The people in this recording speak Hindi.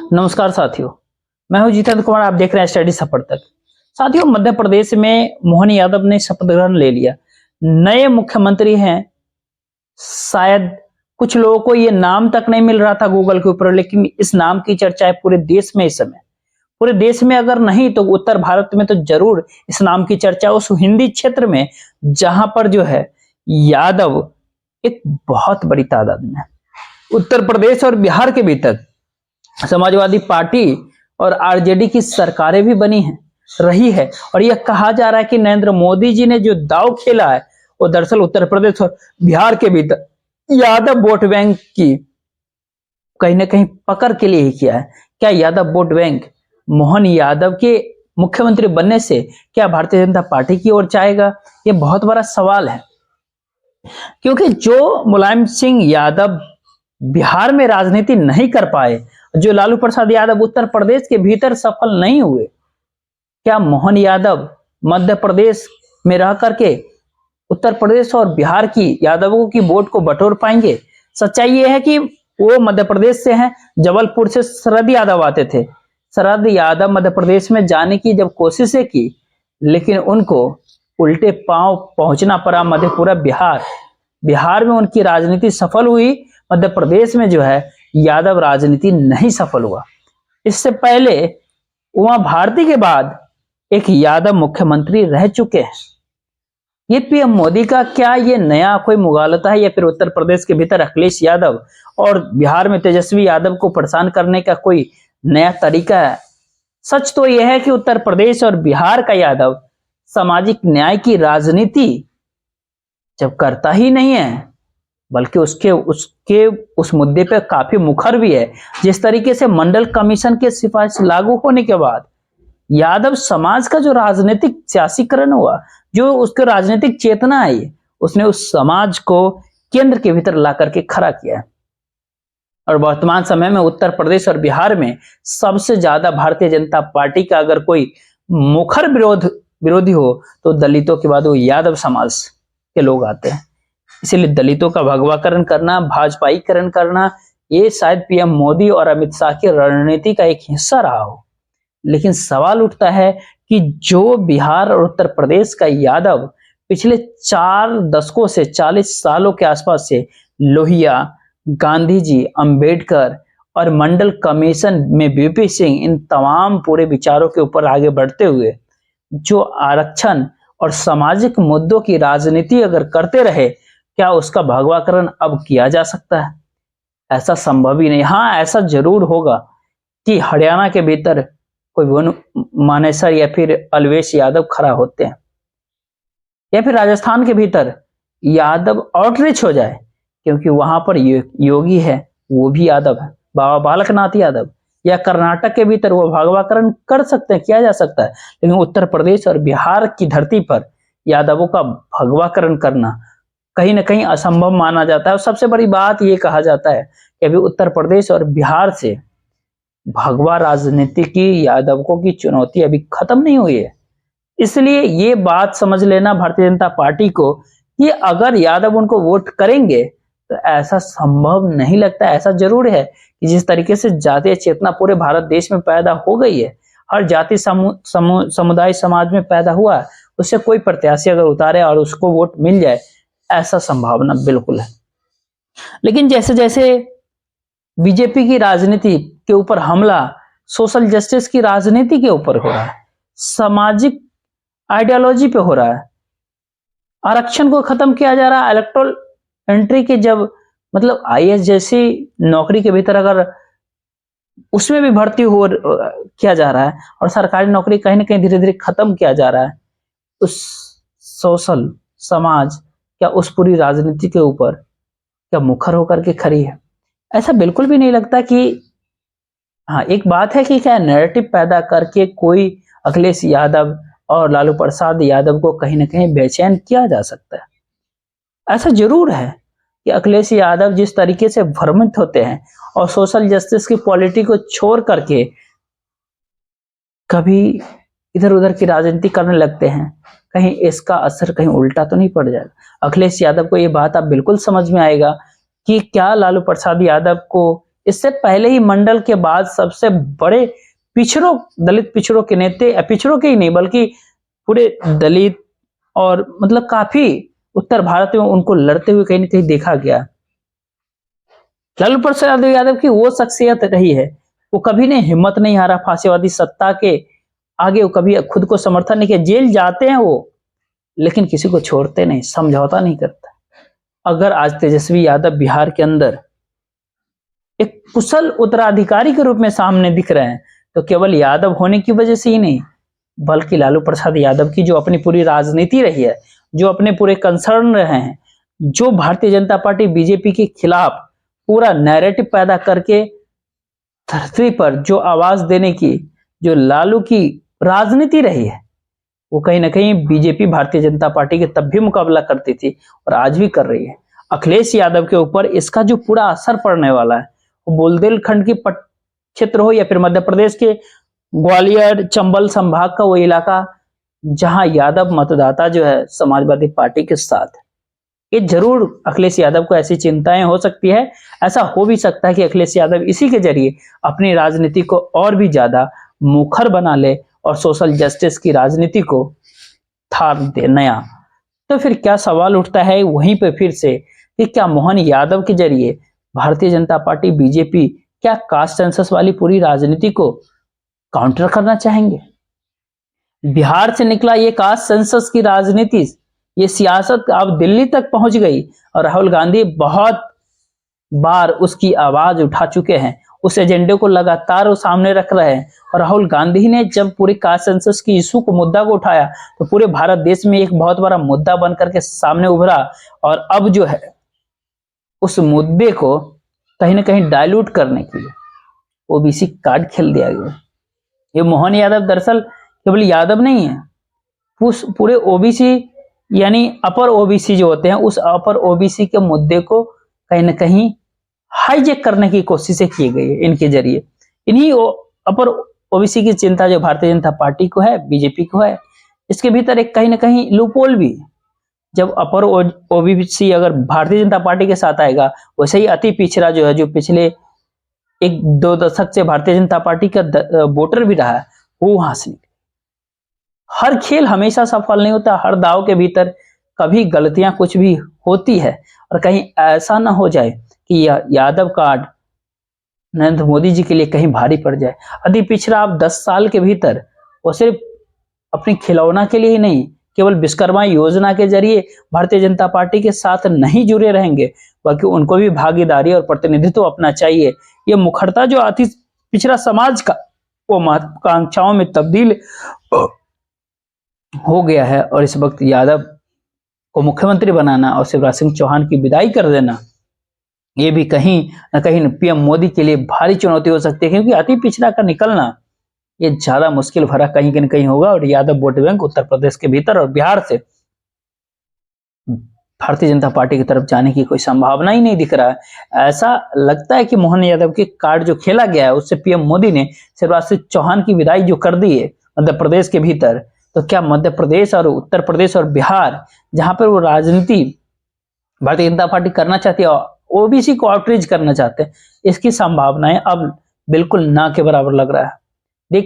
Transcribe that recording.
नमस्कार साथियों, मैं हूं जितेंद्र कुमार। आप देख रहे हैं स्टडी सफर तक। साथियों, मध्य प्रदेश में मोहन यादव ने शपथ ग्रहण ले लिया, नए मुख्यमंत्री हैं। शायद कुछ लोगों को ये नाम तक नहीं मिल रहा था गूगल के ऊपर, लेकिन इस नाम की चर्चा है पूरे देश में इस समय। पूरे देश में अगर नहीं तो उत्तर भारत में तो जरूर इस नाम की चर्चा उस हिंदी क्षेत्र में जहां पर जो है यादव एक बहुत बड़ी तादाद में। उत्तर प्रदेश और बिहार के भीतर समाजवादी पार्टी और आरजेडी की सरकारें भी बनी हैं, रही है। और यह कहा जा रहा है कि नरेंद्र मोदी जी ने जो दांव खेला है वो दरअसल उत्तर प्रदेश और बिहार के भीतर यादव वोट बैंक की कहीं ना कहीं पकड़ के लिए ही किया है। क्या यादव वोट बैंक मोहन यादव के मुख्यमंत्री बनने से क्या भारतीय जनता पार्टी की ओर जाएगा? ये बहुत बड़ा सवाल है, क्योंकि जो मुलायम सिंह यादव बिहार में राजनीति नहीं कर पाए, जो लालू प्रसाद यादव उत्तर प्रदेश के भीतर सफल नहीं हुए, क्या मोहन यादव मध्य प्रदेश में रह करके उत्तर प्रदेश और बिहार की यादवों की वोट को बटोर पाएंगे? सच्चाई यह है कि वो मध्य प्रदेश से हैं, जबलपुर से शरद यादव आते थे। शरद यादव मध्य प्रदेश में जाने की जब कोशिशें की, लेकिन उनको उल्टे पांव पहुंचना पड़ा मधेपुरा बिहार। बिहार में उनकी राजनीति सफल हुई, मध्य प्रदेश में जो है यादव राजनीति नहीं सफल हुआ। इससे पहले उमा भारती के बाद एक यादव मुख्यमंत्री रह चुके हैं। ये पीएम मोदी का क्या ये नया कोई मुगालता है, या फिर उत्तर प्रदेश के भीतर अखिलेश यादव और बिहार में तेजस्वी यादव को परेशान करने का कोई नया तरीका है? सच तो यह है कि उत्तर प्रदेश और बिहार का यादव सामाजिक न्याय की राजनीति जब करता ही नहीं है, बल्कि उस मुद्दे पे काफी मुखर भी है। जिस तरीके से मंडल कमीशन के सिफारिश लागू होने के बाद यादव समाज का जो राजनीतिक सियासीकरण हुआ, जो उसके राजनीतिक चेतना आई, उसने उस समाज को केंद्र के भीतर ला करके खड़ा किया है। और वर्तमान समय में उत्तर प्रदेश और बिहार में सबसे ज्यादा भारतीय जनता पार्टी का अगर कोई मुखर विरोधी हो तो दलितों के बाद वो यादव समाज के लोग आते हैं। इसीलिए दलितों का भगवाकरण करना, भाजपाईकरण करना, ये शायद पीएम मोदी और अमित शाह की रणनीति का एक हिस्सा रहा हो। लेकिन सवाल उठता है कि जो बिहार और उत्तर प्रदेश का यादव पिछले 4 दशकों से 40 सालों के आसपास से लोहिया, गांधी जी, अंबेडकर और मंडल कमीशन में वीपी सिंह, इन तमाम पूरे विचारों के ऊपर आगे बढ़ते हुए जो आरक्षण और सामाजिक मुद्दों की राजनीति अगर करते रहे, क्या उसका भगवाकरण अब किया जा सकता है? ऐसा संभव ही नहीं। हाँ, ऐसा जरूर होगा कि हरियाणा के भीतर कोई मानेसर या फिर अलवेश यादव खड़ा होते हैं, या फिर राजस्थान के भीतर यादव आउटरीच हो जाए, क्योंकि वहां पर योगी है, वो भी यादव है, बाबा बालकनाथ यादव। या कर्नाटक के भीतर वो भगवाकरण कर सकते हैं, किया जा सकता है। लेकिन उत्तर प्रदेश और बिहार की धरती पर यादवों का भगवाकरण करना कहीं ना कहीं असंभव माना जाता है। और सबसे बड़ी बात ये कहा जाता है कि अभी उत्तर प्रदेश और बिहार से भगवा राजनीति की यादवों की चुनौती अभी खत्म नहीं हुई है। इसलिए ये बात समझ लेना भारतीय जनता पार्टी को कि अगर यादव उनको वोट करेंगे तो ऐसा संभव नहीं लगता। ऐसा जरूर है कि जिस तरीके से जातीय चेतना पूरे भारत देश में पैदा हो गई है, हर जाति समुदाय समाज में पैदा हुआ है, उससे कोई प्रत्याशी अगर उतारे और उसको वोट मिल जाए, ऐसा संभावना बिल्कुल है। लेकिन जैसे जैसे बीजेपी की राजनीति के ऊपर हमला सोशल जस्टिस की राजनीति के ऊपर हो रहा है, सामाजिक आइडियोलॉजी पे हो रहा है, आरक्षण को खत्म किया जा रहा है, इलेक्टोरल एंट्री के जब मतलब आईएएस जैसी नौकरी के भीतर अगर उसमें भी भर्ती किया जा रहा है और सरकारी नौकरी कहीं ना कहीं धीरे धीरे खत्म किया जा रहा है, उस सोशल समाज क्या उस पूरी राजनीति के ऊपर क्या मुखर होकर के खड़ी है? ऐसा बिल्कुल भी नहीं लगता। कि हाँ, एक बात है कि क्या नैरेटिव पैदा करके कोई अखिलेश यादव और लालू प्रसाद यादव को कहीं ना कहीं बेचैन किया जा सकता है। ऐसा जरूर है कि अखिलेश यादव जिस तरीके से भ्रमित होते हैं और सोशल जस्टिस की पॉलिटी को छोड़ करके कभी इधर उधर की राजनीति करने लगते हैं, कहीं इसका असर कहीं उल्टा तो नहीं पड़ जाएगा। अखिलेश यादव को ये बात अब बिल्कुल समझ में आएगा कि क्या लालू प्रसाद यादव को इससे पहले ही मंडल के बाद सबसे बड़े पिछड़ों, दलित पिछड़ों के नेते, पिछड़ों के ही नहीं बल्कि पूरे दलित और मतलब काफी उत्तर भारत में उनको लड़ते हुए कहीं ना कहीं देखा गया। लालू प्रसाद यादव की वो शख्सियत रही है, वो कभी ने हिम्मत नहीं हारा फांसीवादी सत्ता के आगे, वो कभी खुद को समर्थन नहीं किया। जेल जाते हैं वो, लेकिन किसी को छोड़ते नहीं, समझौता नहीं करता। अगर आज तेजस्वी यादव बिहार के अंदर एक कुशल उत्तराधिकारी के रूप में सामने दिख रहे हैं, तो केवल यादव होने की वजह से ही नहीं, बल्कि लालू प्रसाद यादव की जो अपनी पूरी राजनीति रही है, जो अपने पूरे कंसर्न रहे हैं, जो भारतीय जनता पार्टी बीजेपी के खिलाफ पूरा नैरेटिव पैदा करके धरती पर जो आवाज देने की जो लालू की राजनीति रही है, वो कहीं ना कहीं बीजेपी भारतीय जनता पार्टी के तब भी मुकाबला करती थी और आज भी कर रही है। अखिलेश यादव के ऊपर इसका जो पूरा असर पड़ने वाला है, वो बुंदेलखंड की क्षेत्र हो या फिर मध्य प्रदेश के ग्वालियर चंबल संभाग का वो इलाका जहां यादव मतदाता जो है समाजवादी पार्टी के साथ, ये जरूर अखिलेश यादव को ऐसी चिंताएं हो सकती है। ऐसा हो भी सकता है कि अखिलेश यादव इसी के जरिए अपनी राजनीति को और भी ज्यादा मुखर बना ले और सोशल जस्टिस की राजनीति को थार दे नया। तो फिर क्या सवाल उठता है वहीं पे फिर से कि क्या मोहन यादव के जरिए भारतीय जनता पार्टी बीजेपी क्या कास्ट सेंसस वाली पूरी राजनीति को काउंटर करना चाहेंगे? बिहार से निकला ये कास्ट सेंसस की राजनीति, ये सियासत अब दिल्ली तक पहुंच गई और राहुल गांधी बहुत बार उसकी आवाज उठा चुके हैं, उस एजेंडे को लगातार वो सामने रख रहे हैं। और राहुल गांधी ने जब पूरी कास्ट सेंसस की इशू को मुद्दा को उठाया तो पूरे भारत देश में एक बहुत बड़ा मुद्दा बन करके सामने उभरा और अब जो है उस मुद्दे को कहीं ना कहीं डाइल्यूट करने के लिए ओबीसी कार्ड खेल दिया गया। ये मोहन यादव दरअसल केवल यादव नहीं है, उस पूरे ओबीसी यानी अपर ओबीसी जो होते हैं, उस अपर ओबीसी के मुद्दे को कहीं ना कहीं हाईजेक करने की कोशिशें की गई है इनके जरिए। इन्हीं अपर ओबीसी की चिंता जो भारतीय जनता पार्टी को है, बीजेपी को है, इसके भीतर एक कहीं ना कहीं लूपहोल भी। जब अपर ओबीसी अगर भारतीय जनता पार्टी के साथ आएगा, वैसे ही अति पिछड़ा जो है, जो पिछले 1-2 दशक से भारतीय जनता पार्टी का वोटर भी रहा है, वो वहां से निकले। हर खेल हमेशा सफल नहीं होता, हर दाव के भीतर कभी गलतियां कुछ भी होती है और कहीं ऐसा ना हो जाए कि यादव कार्ड नरेंद्र मोदी जी के लिए कहीं भारी पड़ जाए। अति पिछड़ा आप 10 साल के भीतर वो सिर्फ अपनी खिलौना के लिए ही नहीं, केवल विश्वकर्मा योजना के जरिए भारतीय जनता पार्टी के साथ नहीं जुड़े रहेंगे, बल्कि उनको भी भागीदारी और प्रतिनिधित्व अपना चाहिए। ये मुखरता जो अति पिछड़ा समाज का वो महत्वाकांक्षाओं में तब्दील हो गया है और इस वक्त यादव को मुख्यमंत्री बनाना और शिवराज सिंह चौहान की विदाई कर देना, ये भी कहीं ना कहीं पीएम मोदी के लिए भारी चुनौती हो सकती है, क्योंकि अति पिछड़ा का निकलना ये ज्यादा मुश्किल भरा कहीं न कहीं होगा और यादव वोट बैंक उत्तर प्रदेश के भीतर और बिहार से भारतीय जनता पार्टी की तरफ जाने की कोई संभावना ही नहीं दिख रहा है। ऐसा लगता है कि मोहन यादव के कार्ड जो खेला गया है उससे पीएम मोदी ने शिवराज सिंह चौहान की विदाई जो कर दी है मध्य प्रदेश के भीतर, तो क्या मध्य प्रदेश और उत्तर प्रदेश और बिहार जहां पर वो राजनीति भारतीय जनता पार्टी करना चाहती है, ओबीसी को आउटरीच करना चाहते हैं, इसकी संभावनाएं अब बिल्कुल ना के बराबर लग रहा है। देखते